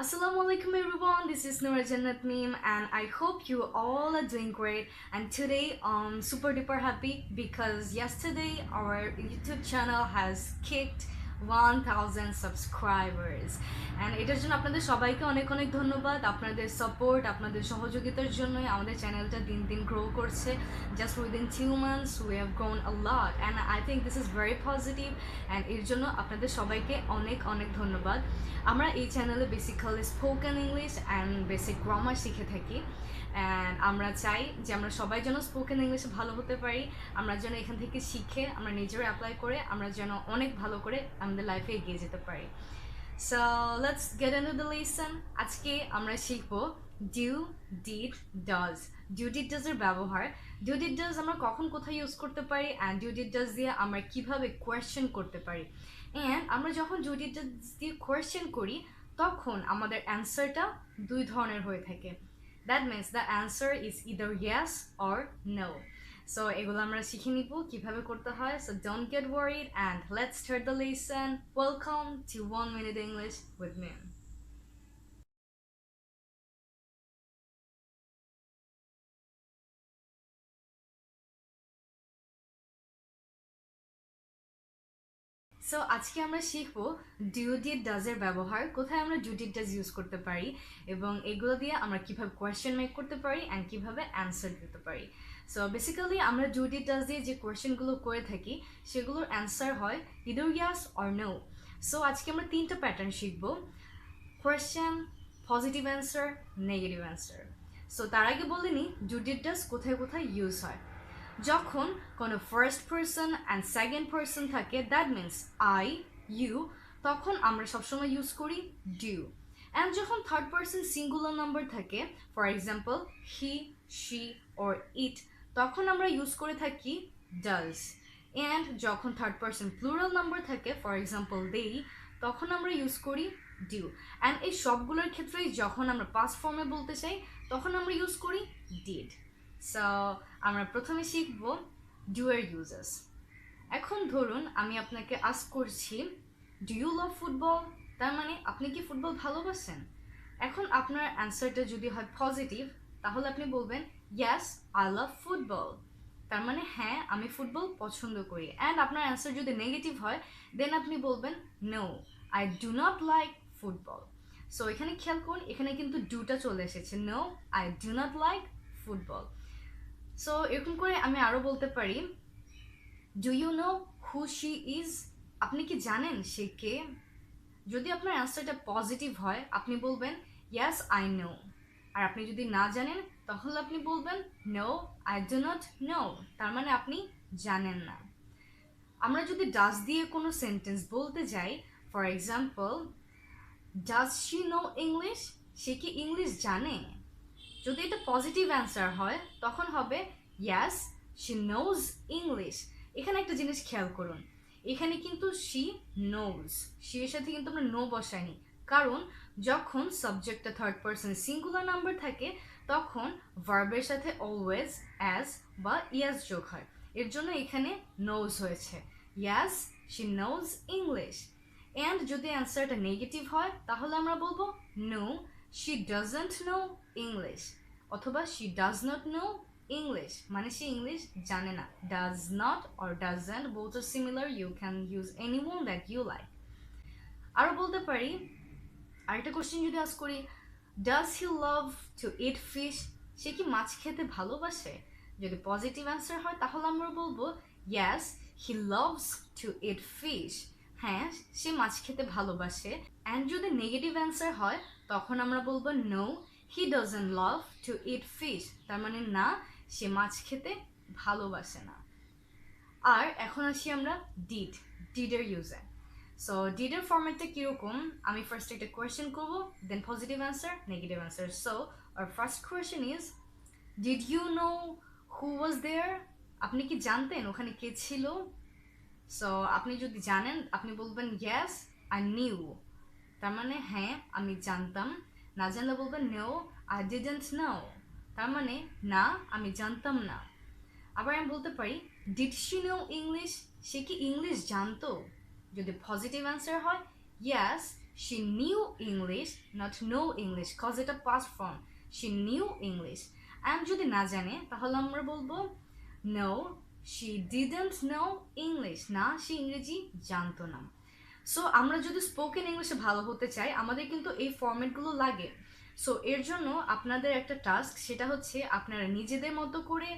Assalamu alaikum everyone, this is Noor Jannat Meem and I hope you all are doing great. And today I'm super duper happy because yesterday our YouTube channel has kicked 1000 subscribers and এটার জন্য আপনাদের সবাইকে অনেক অনেক ধন্যবাদ। আপনাদের support, আপনাদের সহযোগিতার জন্যই আমাদের চ্যানেলটা দিন দিন গ্রো করছে। Just within 2 months we have grown a lot and I think this is very positive and এর জন্য আপনাদের সবাইকে অনেক অনেক ধন্যবাদ। আমরা এই চ্যানেলে basically spoken English and basic grammar শিখে থাকি অ্যান্ড আমরা চাই যে আমরা সবাই যেন স্পোকেন ইংলিশে ভালো হতে পারি, আমরা যেন এখান থেকে শিখে আমরা নিজেরা অ্যাপ্লাই করে আমরা যেন অনেক ভালো করে আমাদের লাইফে এগিয়ে যেতে পারি। So let's get into the lesson. আজকে আমরা শিখব do, did, does. Do did ডাজের ব্যবহার। ডু ডিড ডাজ আমরা কখন কোথায় ইউজ করতে পারি অ্যান্ড ডু ডিড ডাজ দিয়ে আমরা কীভাবে কোয়েশ্চেন করতে পারি। অ্যান্ড আমরা যখন ডু ডিড ডাজ দিয়ে কোয়েশ্চেন করি তখন আমাদের অ্যান্সারটা দুই ধরনের হয়ে থাকে। That means the answer is either yes or no. So এগুলো আমরা শিখে নিব কীভাবে করতে হয়। So don't get worried and let's start the lesson. Welcome to 1 Minute English with Meem. So আজকে আমরা শিখবো ডু ডিড ডাজের ব্যবহার, কোথায় আমরা ডু ডিড ডাজ ইউজ করতে পারি এবং এগুলো দিয়ে আমরা কীভাবে কোয়েশ্চেন মেক করতে পারি অ্যান্ড কীভাবে অ্যান্সার দিতে পারি। সো বেসিক্যালি আমরা ডু ডিড ডাজ দিয়ে যে কোয়েশ্চেনগুলো করে থাকি সেগুলোর অ্যান্সার হয় either yes or no. So আজকে আমরা 3টা প্যাটার্ন শিখবো: question, positive answer, negative answer. So তার আগে বলে নিই ডু ডিড ডাজ কোথায় কোথায় ইউজ হয়। যখন কোনো first person and second person থাকে, দ্যাট মিনস আই, ইউ, তখন আমরা সবসময় ইউজ করি ডু। অ্যান্ড যখন থার্ড পারসন সিঙ্গুলার নাম্বার থাকে, for example he, she or it, তখন আমরা ইউজ করে থাকি ডাজ। অ্যান্ড যখন থার্ড পারসন প্লুরাল নাম্বার থাকে, ফর এক্সাম্পল দেই, তখন আমরা ইউজ করি ডিউ। অ্যান্ড এই সবগুলোর ক্ষেত্রেই যখন আমরা পাস্ট ফর্মে বলতে চাই তখন আমরা ইউজ করি ডিড। সো আমরা প্রথমে শিখব ডু এর ইউজেস। এখন ধরুন আমি আপনাকে আস্ক করছি ডু ইউ লাভ ফুটবল, তার মানে আপনি কি ফুটবল ভালোবাসেন। এখন আপনার অ্যান্সারটা যদি হয় পজিটিভ তাহলে আপনি বলবেন ইয়েস আই লাভ ফুটবল, তার মানে হ্যাঁ আমি ফুটবল পছন্দ করি। অ্যান্ড আপনার অ্যান্সার যদি নেগেটিভ হয় দেন আপনি বলবেন no I do not like football. So এখানে খেয়াল করুন, এখানে কিন্তু ডুটা চলে এসেছে, no I do not like football. So এরকম করে আমি আরও বলতে পারি do you know who she is, আপনি কি জানেন সে কে। যদি আপনার অ্যান্সারটা পজিটিভ হয় আপনি বলবেন ইয়েস আই নো, আর আপনি যদি না জানেন তাহলে আপনি বলবেন no I do not know, তার মানে আপনি জানেন না। আমরা যদি ডাজ দিয়ে কোনো সেন্টেন্স বলতে যাই, for example does she know English, সে কি ইংলিশ জানে। যদি এটা পজিটিভ অ্যান্সার হয় তখন হবে ইয়েস শি নোজ ইংলিশ। এখানে একটা জিনিস খেয়াল করুন, এখানে কিন্তু শি নোজ, শি এর সাথে কিন্তু আমরা নো বসাইনি, কারণ যখন সাবজেক্টটা থার্ড পারসন সিঙ্গুলার নাম্বার থাকে তখন ভার্বের সাথে অলওয়েজ অ্যাজ বা ইয়াস যোগ হয়, এর জন্য এখানে নোজ হয়েছে, ইয়াস শি নোজ ইংলিশ। অ্যান্ড যদি অ্যান্সারটা নেগেটিভ হয় তাহলে আমরা বলবো no she doesn't know English অথবা she does not know English, মানে সে ইংলিশ জানে না। does not or doesn't both are similar, you can use any one that you like. আরও বলতে পারি, আরেকটা কোশ্চেন যদি আস্ক করি does he love to eat fish, সে কি মাছ খেতে ভালোবাসে। যদি পজিটিভ অ্যান্সার হয় তাহলে আমরা বলবো yes he loves to eat fish, হ্যাঁ সে মাছ খেতে ভালোবাসে। অ্যান্ড যদি নেগেটিভ অ্যান্সার হয় তখন আমরা বলবো no he doesn't love to eat fish, তার মানে না সে মাছ খেতে ভালোবাসে না। আর এখন আসি আমরা ডিড, ডিডের ইউজে। সো ডিডের ফরম্যাটটা কীরকম, আমি ফার্স্ট একটা কোয়েশ্চেন করবো, then positive answer, negative answer. So আর first question is did you know who was there, আপনি কি জানতেন ওখানে কে ছিল। সো আপনি যদি জানেন আপনি বলবেন ইয়েস আই নিউ, তার মানে হ্যাঁ আমি জানতাম। না জানলে বলবেন নো আই ডিডন্ট নো, তার মানে না আমি জানতাম না। আবার আমি বলতে পারি ডিড শি নো ইংলিশ, সে কি ইংলিশ জানতো। যদি পজিটিভ অ্যান্সার হয় yes She knew English, not know English, cause এটা past form. She knew English. And যদি না জানে তাহলে আমরা বলবো no, she didn't know English. না, সে ইংরেজি জানতো না। সো আমরা যদি স্পোকেন ইংলিশে ভালো হতে চাই আমাদের কিন্তু এই ফরম্যাটগুলো লাগে। সো এর জন্য আপনাদের একটা টাস্ক, সেটা হচ্ছে আপনারা নিজেদের মতো করে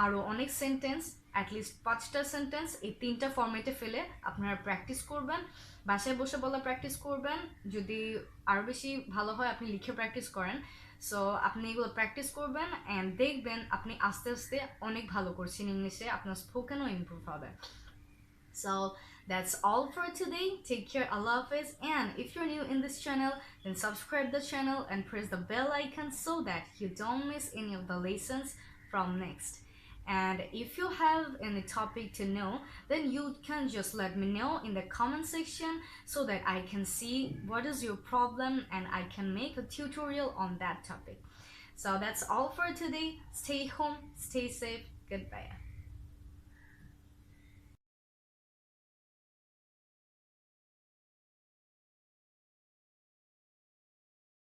আরও অনেক সেন্টেন্স, অ্যাটলিস্ট 5টা সেন্টেন্স এই 3টা ফরম্যাটে ফেলে আপনারা প্র্যাকটিস করবেন, বাসায় বসে বলা প্র্যাকটিস করবেন। যদি আরও বেশি ভালো হয় আপনি লিখে প্র্যাকটিস করেন। সো আপনি এগুলো প্র্যাকটিস করবেন অ্যান্ড দেখবেন আপনি আস্তে আস্তে অনেক ভালো করছেন ইংলিশে, আপনার স্পোকেনও ইমপ্রুভ হবে। So that's all for today. Take care, Allah Hafiz. And if you're new in this channel, then subscribe the channel and press the bell icon so that you don't miss any of the lessons from next. And if you have any topic to know, then you can just let me know in the comment section so that I can see what is your problem and I can make a tutorial on that topic. So that's all for today. Stay home, stay safe. Goodbye.